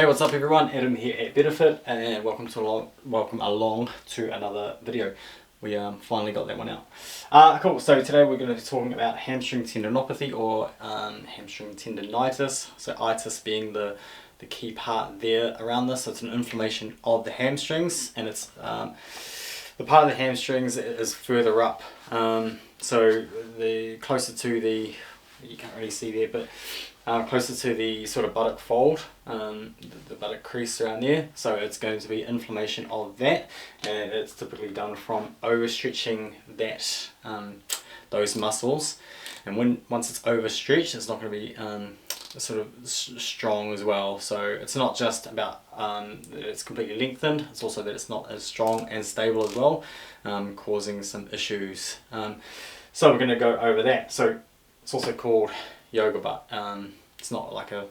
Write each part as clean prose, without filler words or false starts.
Hey, what's up everyone? Adam here at Betterfit, and welcome along to another video. We finally got that one out. Cool, so today we're going to be talking about hamstring tendinopathy or hamstring tendinitis. So itis being the key part there around this. So it's an inflammation of the hamstrings, and it's the part of the hamstrings is further up. So the closer to the, you can't really see there, but closer to the sort of buttock fold, the buttock crease around there. So it's going to be inflammation of that, and it's typically done from overstretching that those muscles. And once it's overstretched, it's not going to be sort of strong as well. So it's not just about that it's completely lengthened, it's also that it's not as strong and stable as well, causing some issues. So we're going to go over that. So it's also called yoga butt. It's not like a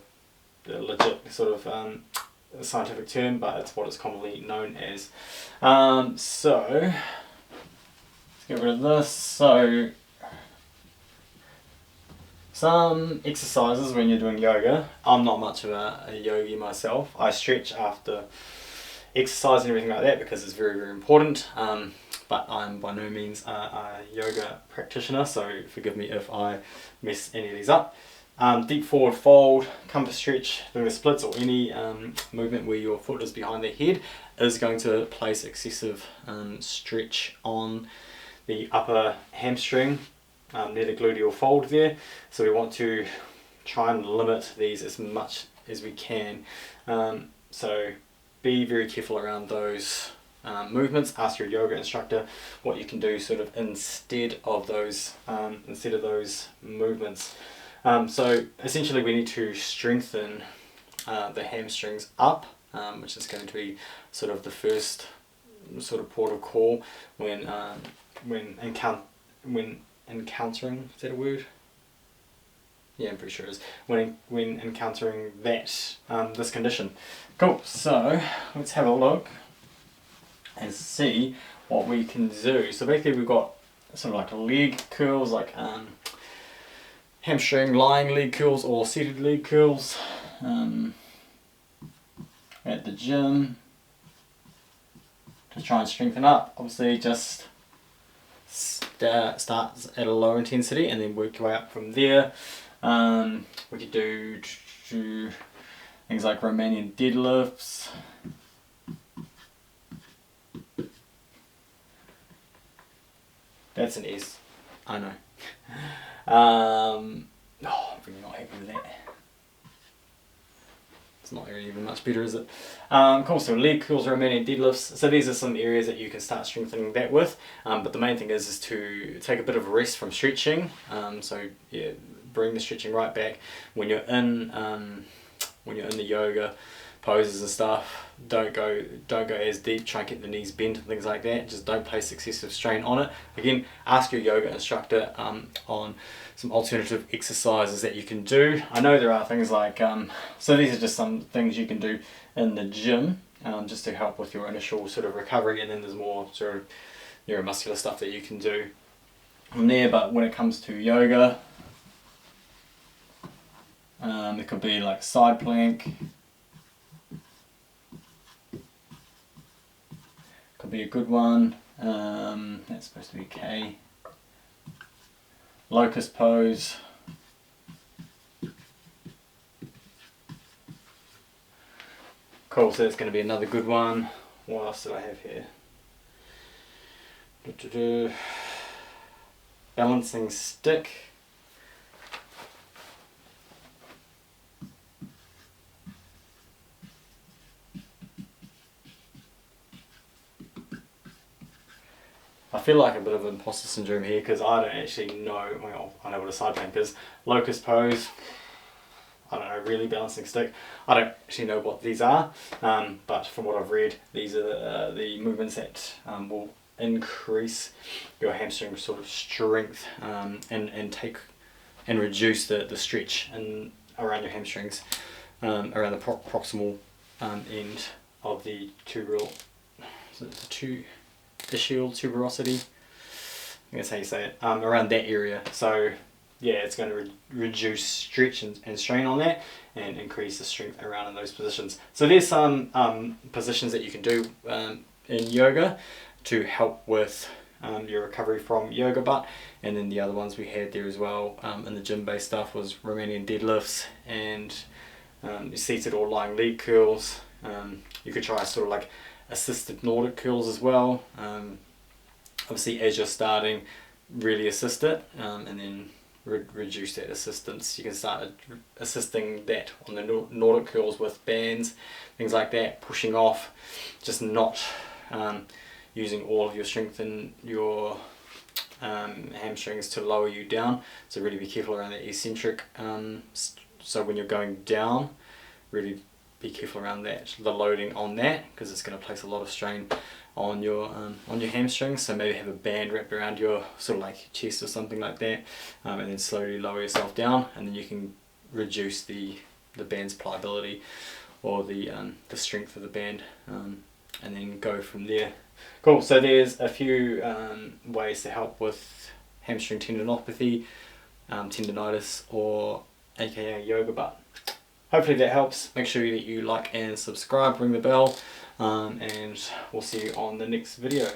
legit sort of scientific term, but it's what it's commonly known as. So let's get rid of this. So some exercises when you're doing yoga. I'm not much of a yogi myself. I stretch after exercise and everything like that because it's very, very important. But I'm by no means a yoga practitioner, so forgive me if I mess any of these up. Deep forward fold, compass stretch, doing the splits, or any movement where your foot is behind the head is going to place excessive stretch on the upper hamstring near the gluteal fold there. So we want to try and limit these as much as we can. So be very careful around those movements. Ask your yoga instructor what you can do sort of instead of those movements. So essentially we need to strengthen the hamstrings up, which is going to be sort of the first sort of port of call when encountering, is that a word? Yeah, I'm pretty sure it is. When encountering that this condition. Cool. So let's have a look and see what we can do. So basically we've got sort of like leg curls, like hamstring lying leg curls or seated leg curls at the gym to try and strengthen up. Obviously just starts at a low intensity and then work your way up from there. We could do things like Romanian deadlifts. That's an S, I know. I'm really not happy with that. It's not really even much better, is it? Cool, so leg curls, Romanian deadlifts. So these are some areas that you can start strengthening that with. But the main thing is to take a bit of a rest from stretching. So yeah, bring the stretching right back. When you're in the yoga poses and stuff, don't go as deep. Try and keep the knees bent and things like that. Just don't place excessive strain on it. Again, ask your yoga instructor on some alternative exercises that you can do. I know there are things like so these are just some things you can do in the gym just to help with your initial sort of recovery, and then there's more sort of neuromuscular stuff that you can do from there. But when it comes to yoga, it could be like side plank. Could be a good one. That's supposed to be K. Locust pose. Cool, so that's going to be another good one. What else do I have here? Balancing stick. I feel like a bit of imposter syndrome here because I don't actually know, well, I know what a side plank is. Locust pose, I don't know, really balancing stick. I don't actually know what these are, but from what I've read, these are the movements that will increase your hamstring sort of strength and reduce the stretch around your hamstrings, around the proximal end of the ischial tuberosity, I think that's how you say it, around that area. So yeah, it's going to reduce stretch and strain on that, and increase the strength around in those positions. So there's some positions that you can do in yoga to help with your recovery from yoga butt, and then the other ones we had there as well in the gym based stuff was Romanian deadlifts and seated or lying leg curls. You could try sort of like assisted Nordic curls as well. Obviously as you're starting, really assist it, and then reduce that assistance. You can start assisting that on the Nordic curls with bands, things like that, pushing off, just not using all of your strength in your hamstrings to lower you down. So really be careful around that eccentric. So when you're going down, really be careful around that, the loading on that, because it's going to place a lot of strain on your hamstrings. So maybe have a band wrapped around your sort of like chest or something like that, and then slowly lower yourself down, and then you can reduce the band's pliability or the strength of the band, and then go from there. Cool. So there's a few ways to help with hamstring tendinopathy, tendinitis, or aka yoga butt. Hopefully that helps. Make sure that you like and subscribe, ring the bell, and we'll see you on the next video.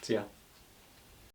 See ya.